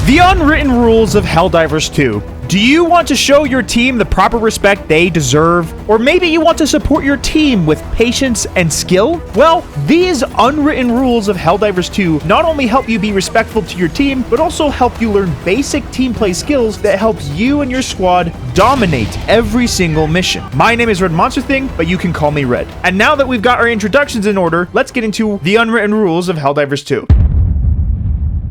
The unwritten rules of Helldivers 2. Do you want to show your team the proper respect they deserve? Or maybe you want to support your team with patience and skill? Well, these unwritten rules of Helldivers 2 not only help you be respectful to your team, but also help you learn basic team play skills that help you and your squad dominate every single mission. My name is Red Monster Thing, but you can call me Red. And now that we've got our introductions in order, let's get into the unwritten rules of Helldivers 2.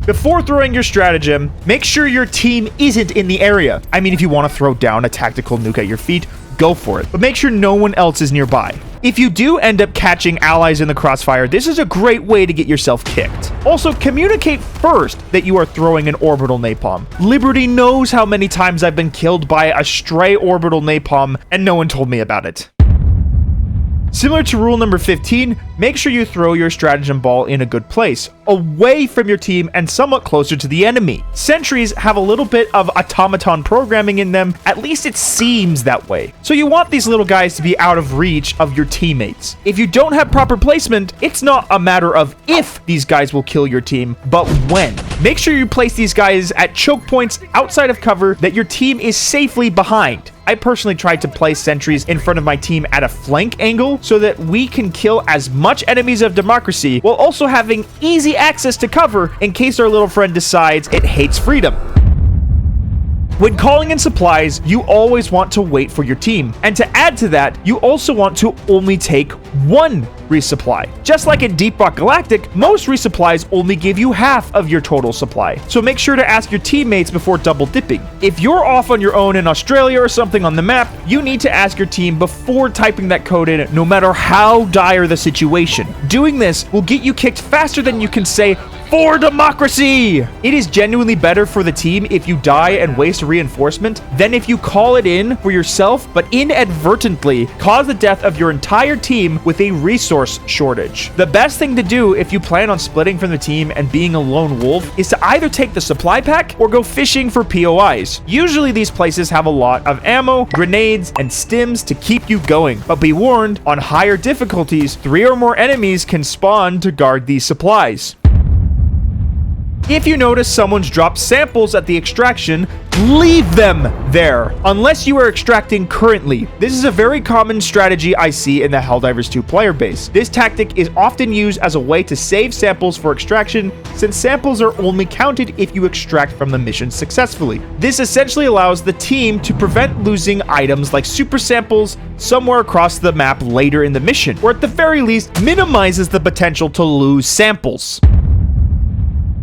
Before throwing your stratagem, make sure your team isn't in the area. I mean, if you want to throw down a tactical nuke at your feet, go for it, but make sure no one else is nearby. If you do end up catching allies in the crossfire, this is a great way to get yourself kicked. Also, communicate first that you are throwing an orbital napalm. Liberty knows how many times I've been killed by a stray orbital napalm, and no one told me about it. Similar to rule number 15, make sure you throw your stratagem ball in a good place, away from your team and somewhat closer to the enemy. Sentries have a little bit of automaton programming in them, at least it seems that way. So you want these little guys to be out of reach of your teammates. If you don't have proper placement, it's not a matter of if these guys will kill your team, but when. Make sure you place these guys at choke points outside of cover that your team is safely behind. I personally tried to place sentries in front of my team at a flank angle so that we can kill as much enemies of democracy while also having easy access to cover in case our little friend decides it hates freedom. When calling in supplies, you always want to wait for your team. And to add to that, you also want to only take one resupply. Just like in Deep Rock Galactic, most resupplies only give you half of your total supply. So make sure to ask your teammates before double dipping. If you're off on your own in Australia or something on the map, you need to ask your team before typing that code in, no matter how dire the situation. Doing this will get you kicked faster than you can say, "For democracy!" It is genuinely better for the team if you die and waste a reinforcement than if you call it in for yourself, but inadvertently cause the death of your entire team with a resource shortage. The best thing to do if you plan on splitting from the team and being a lone wolf is to either take the supply pack or go fishing for POIs. Usually these places have a lot of ammo, grenades, and stims to keep you going, but be warned, on higher difficulties, 3 or more enemies can spawn to guard these supplies. If you notice someone's dropped samples at the extraction, leave them there, unless you are extracting currently. This is a very common strategy I see in the Helldivers 2 player base. This tactic is often used as a way to save samples for extraction, since samples are only counted if you extract from the mission successfully. This essentially allows the team to prevent losing items like super samples somewhere across the map later in the mission, or at the very least minimizes the potential to lose samples.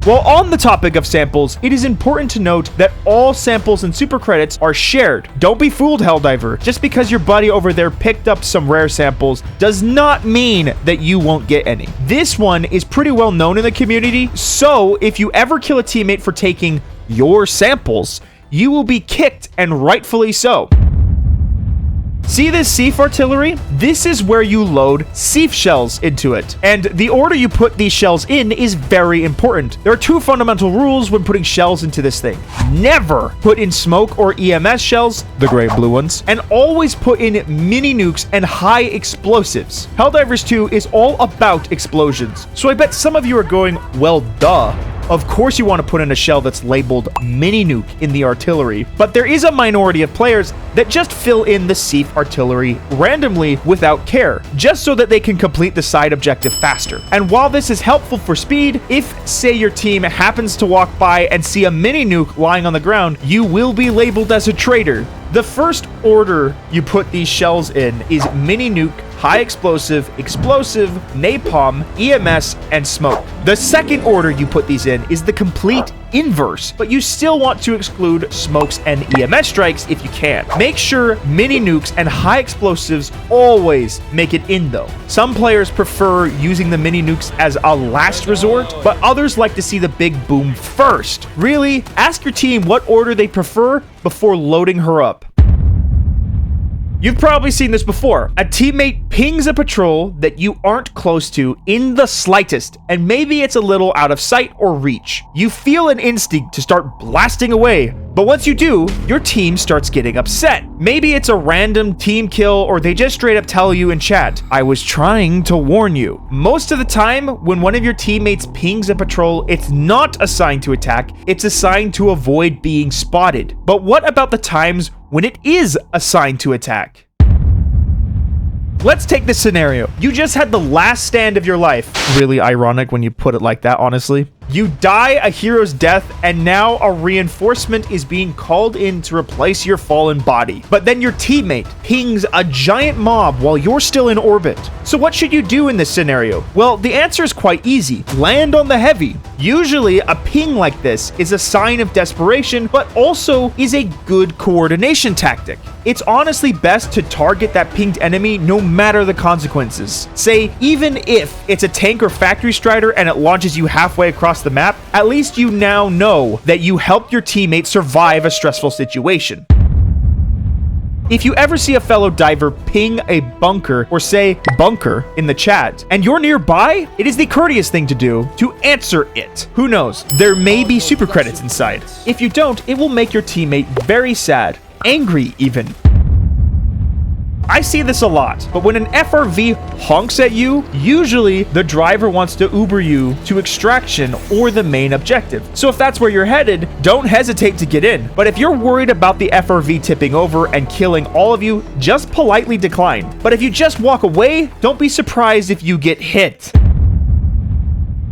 While on the topic of samples, it is important to note that all samples and super credits are shared. Don't be fooled, Helldiver. Just because your buddy over there picked up some rare samples does not mean that you won't get any. This one is pretty well known in the community, so if you ever kill a teammate for taking your samples, you will be kicked, and rightfully so. See this Sieve artillery? This is where you load Sieve shells into it. And the order you put these shells in is very important. There are 2 fundamental rules when putting shells into this thing. Never put in smoke or EMS shells, the gray and blue ones, and always put in mini nukes and high explosives. Helldivers 2 is all about explosions. So I bet some of you are going, well, duh. Of course you want to put in a shell that's labeled mini nuke in the artillery, but there is a minority of players that just fill in the Sieve artillery randomly without care, just so that they can complete the side objective faster. And while this is helpful for speed, if, say, your team happens to walk by and see a mini nuke lying on the ground, you will be labeled as a traitor. The first order you put these shells in is mini nuke, high explosive, explosive, napalm, EMS, and smoke. The second order you put these in is the complete inverse, but you still want to exclude smokes and EMS strikes if you can. Make sure mini nukes and high explosives always make it in though. Some players prefer using the mini nukes as a last resort, but others like to see the big boom first. Really, ask your team what order they prefer before loading her up. You've probably seen this before. A teammate pings a patrol that you aren't close to in the slightest, and maybe it's a little out of sight or reach. You feel an instinct to start blasting away, But once you do, your team starts getting upset. Maybe it's a random team kill, or they just straight up tell you in chat, "I was trying to warn you." Most of the time, when one of your teammates pings a patrol, it's not assigned to attack, it's assigned to avoid being spotted. But what about the times when it is assigned to attack? Let's take this scenario. You just had the last stand of your life. Really ironic when you put it like that, honestly. You die a hero's death, and now a reinforcement is being called in to replace your fallen body. But then your teammate pings a giant mob while you're still in orbit. So what should you do in this scenario? Well, the answer is quite easy. Land on the heavy. Usually, a ping like this is a sign of desperation, but also is a good coordination tactic. It's honestly best to target that pinged enemy no matter the consequences. Say, even if it's a tank or factory strider and it launches you halfway across the map, at least you now know that you helped your teammate survive a stressful situation. If you ever see a fellow diver ping a bunker or say bunker in the chat, and you're nearby, it is the courteous thing to do to answer it. Who knows? There may be super credits inside. If you don't, it will make your teammate very sad, angry even. I see this a lot, but when an FRV honks at you, usually the driver wants to Uber you to extraction or the main objective. So if that's where you're headed, don't hesitate to get in. But if you're worried about the FRV tipping over and killing all of you, just politely decline. But if you just walk away, don't be surprised if you get hit.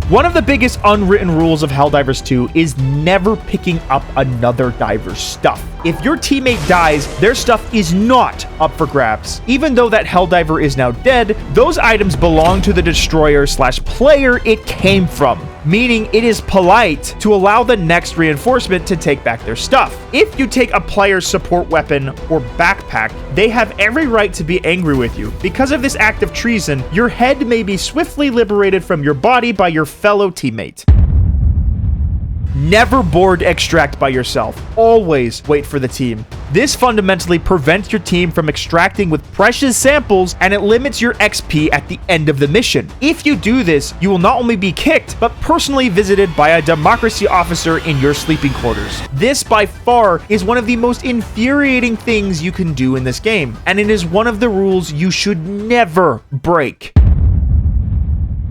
One of the biggest unwritten rules of Helldivers 2 is never picking up another diver's stuff. If your teammate dies, their stuff is not up for grabs. Even though that Helldiver is now dead, those items belong to the destroyer/player it came from, meaning it is polite to allow the next reinforcement to take back their stuff. If you take a player's support weapon or backpack, they have every right to be angry with you. Because of this act of treason, your head may be swiftly liberated from your body by your fellow teammate. Never board extract by yourself. Always wait for the team. This fundamentally prevents your team from extracting with precious samples, and it limits your XP at the end of the mission. If you do this, you will not only be kicked, but personally visited by a democracy officer in your sleeping quarters. This by far is one of the most infuriating things you can do in this game, and it is one of the rules you should never break.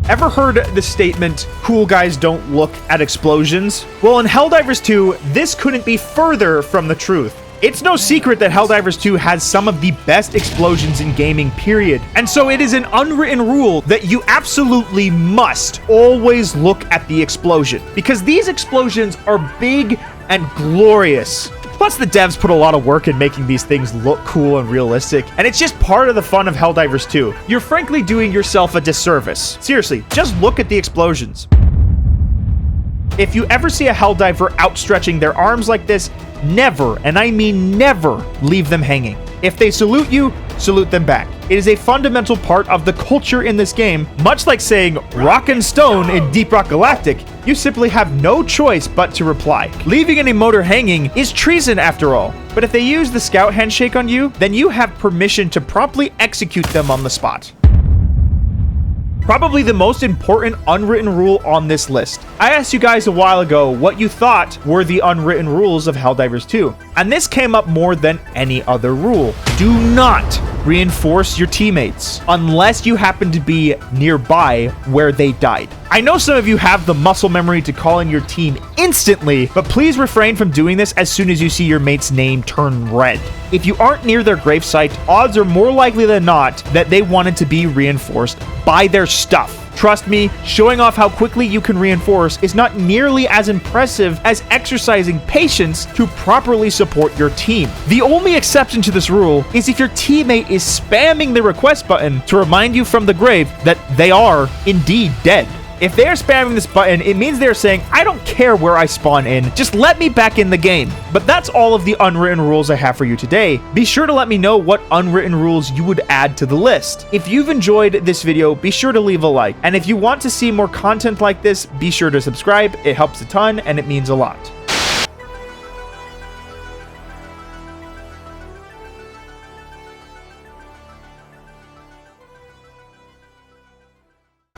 Ever heard the statement, "cool guys don't look at explosions"? Well, in Helldivers 2, this couldn't be further from the truth. It's no secret that Helldivers 2 has some of the best explosions in gaming, period. And so it is an unwritten rule that you absolutely must always look at the explosion, because these explosions are big and glorious. Plus, the devs put a lot of work in making these things look cool and realistic, and it's just part of the fun of Helldivers 2. You're frankly doing yourself a disservice. Seriously, just look at the explosions. If you ever see a Helldiver outstretching their arms like this, never, and I mean never, leave them hanging. If they salute you, salute them back. It is a fundamental part of the culture in this game, much like saying rock and stone in Deep Rock Galactic. You simply have no choice but to reply. Leaving an emoter hanging is treason after all, but if they use the scout handshake on you, then you have permission to promptly execute them on the spot. Probably the most important unwritten rule on this list. I asked you guys a while ago what you thought were the unwritten rules of Helldivers 2, and this came up more than any other rule. Do not reinforce your teammates unless you happen to be nearby where they died. I know some of you have the muscle memory to call in your team instantly, but please refrain from doing this as soon as you see your mate's name turn red. If you aren't near their gravesite, odds are more likely than not that they wanted to be reinforced by their stuff. Trust me, showing off how quickly you can reinforce is not nearly as impressive as exercising patience to properly support your team. The only exception to this rule is if your teammate is spamming the request button to remind you from the grave that they are indeed dead. If they're spamming this button, it means they're saying, I don't care where I spawn in, just let me back in the game. But that's all of the unwritten rules I have for you today. Be sure to let me know what unwritten rules you would add to the list. If you've enjoyed this video, be sure to leave a like. And if you want to see more content like this, be sure to subscribe. It helps a ton and it means a lot.